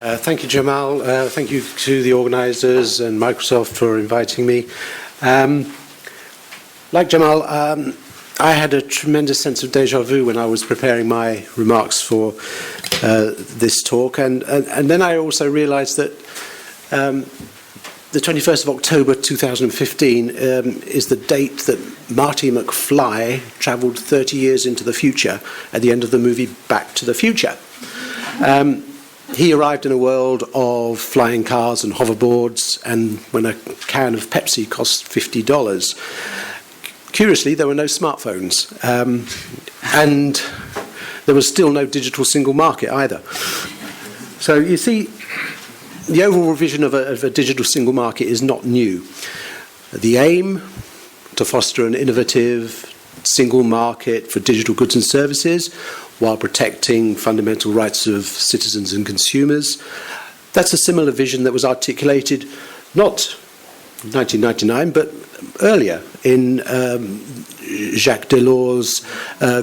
Thank you, Jamal. Thank you to the organisers and Microsoft for inviting me. Like Jamal, I had a tremendous sense of déjà vu when I was preparing my remarks for this talk, and then I also realised that the 21st of October 2015 is the date that Marty McFly travelled 30 years into the future at the end of the movie Back to the Future. He arrived in a world of flying cars and hoverboards, and when a can of Pepsi cost $50. Curiously, there were no smartphones, and there was still no digital single market either. So you see, the overall vision of a digital single market is not new. The aim, to foster an innovative single market for digital goods and services while protecting fundamental rights of citizens and consumers. That's a similar vision that was articulated not in 1999 but earlier in Jacques Delors'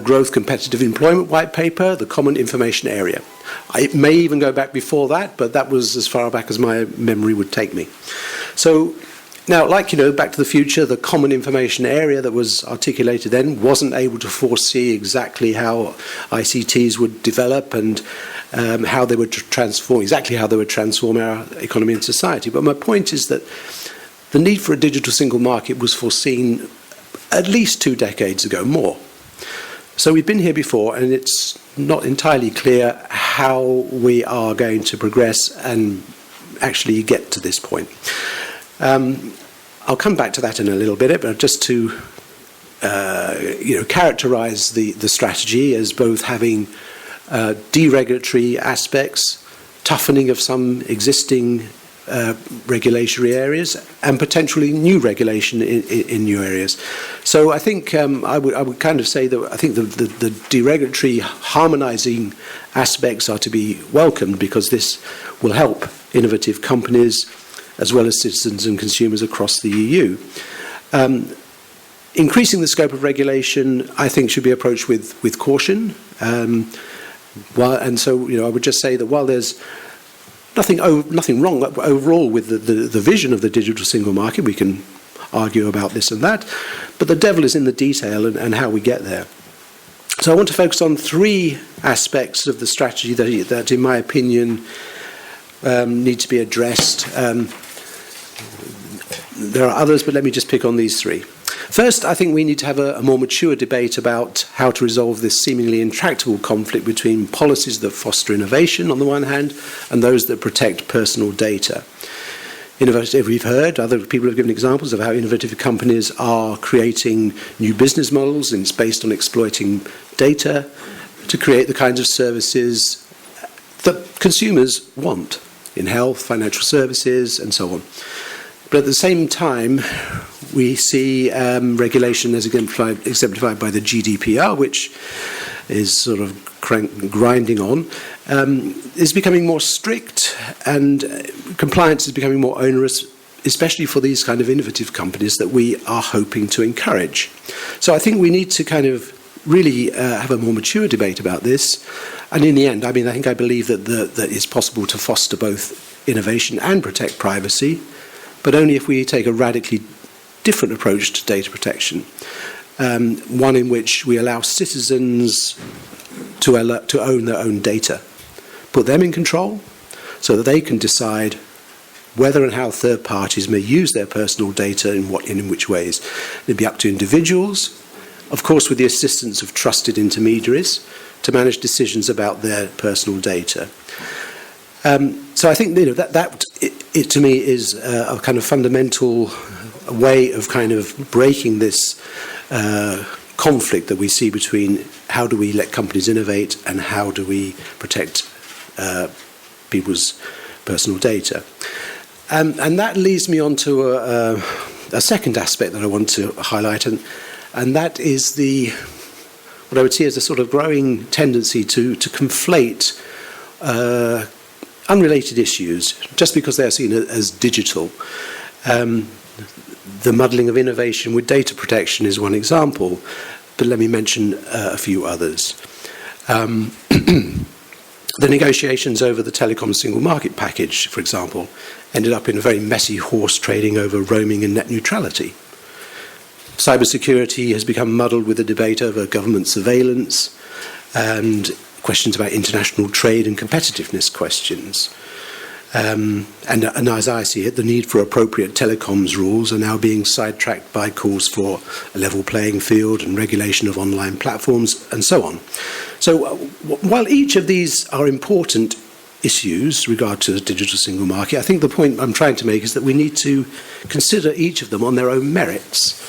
Growth Competitive Employment White Paper, the Common Information Area. It may even go back before that, but that was as far back as my memory would take me. So now, like, Back to the Future, the Common Information Area that was articulated then wasn't able to foresee exactly how ICTs would develop and how they would transform our economy and society. But my point is that the need for a digital single market was foreseen at least 2 decades ago, more. So we've been here before, and it's not entirely clear how we are going to progress and actually get to this point. I'll come back to that in a little bit, but just to characterise the strategy as both having deregulatory aspects, toughening of some existing regulatory areas, and potentially new regulation in new areas. So I think I would kind of say that I think the deregulatory harmonising aspects are to be welcomed, because this will help innovative companies as well as citizens and consumers across the EU. Increasing the scope of regulation, I think, should be approached with caution. I would just say that while there's nothing wrong overall with the vision of the digital single market, we can argue about this and that, but the devil is in the detail and how we get there. So I want to focus on 3 aspects of the strategy that in my opinion, need to be addressed. There are others, but let me just pick on these 3. First, I think we need to have a more mature debate about how to resolve this seemingly intractable conflict between policies that foster innovation on the one hand and those that protect personal data. We've heard, other people have given examples of how innovative companies are creating new business models, and it's based on exploiting data to create the kinds of services that consumers want in health, financial services, and so on. But at the same time, we see regulation as exemplified by the GDPR, which is sort of grinding on, is becoming more strict, and compliance is becoming more onerous, especially for these kind of innovative companies that we are hoping to encourage. So I think we need to kind of really have a more mature debate about this. And in the end, I believe that it's possible to foster both innovation and protect privacy, but only if we take a radically different approach to data protection, one in which we allow citizens to own their own data, put them in control so that they can decide whether and how third parties may use their personal data in which ways. It'd be up to individuals, of course with the assistance of trusted intermediaries, to manage decisions about their personal data. So I think that to me is a kind of fundamental way of kind of breaking this conflict that we see between how do we let companies innovate and how do we protect people's personal data. And that leads me on to a second aspect that I want to highlight, and that is what I would see as a sort of growing tendency to conflate unrelated issues just because they are seen as digital. The muddling of innovation with data protection is one example, but let me mention a few others. The negotiations over the telecom single market package, for example, ended up in a very messy horse trading over roaming and net neutrality. Cybersecurity has become muddled with a debate over government surveillance and questions about international trade and competitiveness questions. And as I see it, the need for appropriate telecoms rules are now being sidetracked by calls for a level playing field and regulation of online platforms and so on. So while each of these are important issues regard to the digital single market, I think the point I'm trying to make is that we need to consider each of them on their own merits.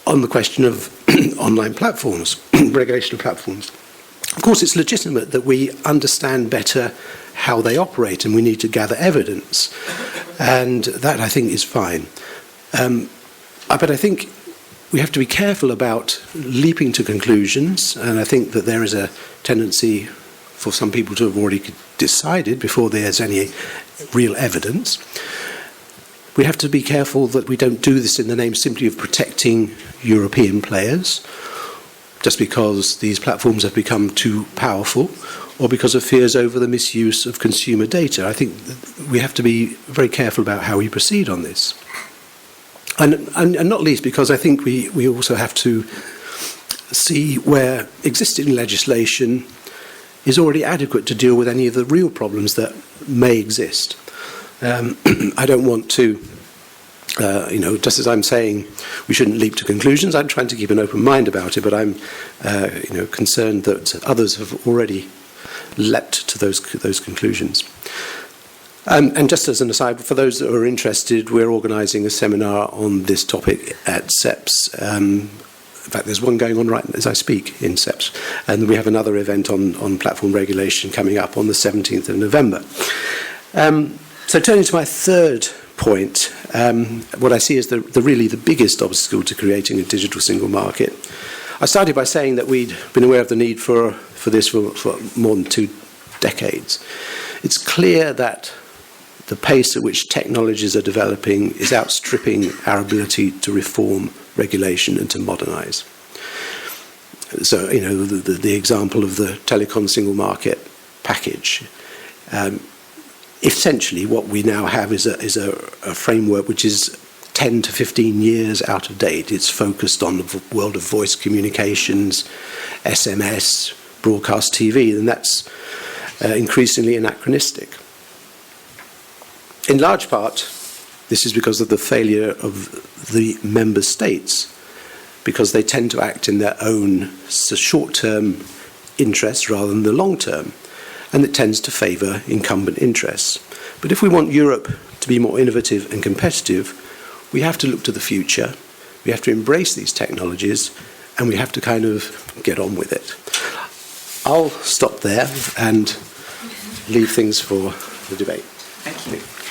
On the question of online platforms, regulation of platforms. Of course, it's legitimate that we understand better how they operate and we need to gather evidence. And that, I think, is fine. But I think we have to be careful about leaping to conclusions. And I think that there is a tendency for some people to have already decided before there's any real evidence. We have to be careful that we don't do this in the name simply of protecting European players, just because these platforms have become too powerful, or because of fears over the misuse of consumer data. I think we have to be very careful about how we proceed on this. And not least because I think we also have to see where existing legislation is already adequate to deal with any of the real problems that may exist. I don't want to, just as I'm saying we shouldn't leap to conclusions, I'm trying to keep an open mind about it, but I'm, concerned that others have already leapt to those conclusions. And just as an aside, for those that are interested, we're organising a seminar on this topic at SEPS. In fact, there's one going on right as I speak in SEPS, and we have another event on platform regulation coming up on the 17th of November. So turning to my third point, what I see as really the biggest obstacle to creating a digital single market. I started by saying that we'd been aware of the need for this for more than 2 decades. It's clear that the pace at which technologies are developing is outstripping our ability to reform regulation and to modernise. So, the example of the telecom single market package. Essentially, what we now have is a framework which is 10 to 15 years out of date. It's focused on the world of voice communications, SMS, broadcast TV, and that's increasingly anachronistic. In large part, this is because of the failure of the member states, because they tend to act in their own short-term interests rather than the long-term, and it tends to favour incumbent interests. But if we want Europe to be more innovative and competitive, we have to look to the future, we have to embrace these technologies, and we have to kind of get on with it. I'll stop there and leave things for the debate. Thank you.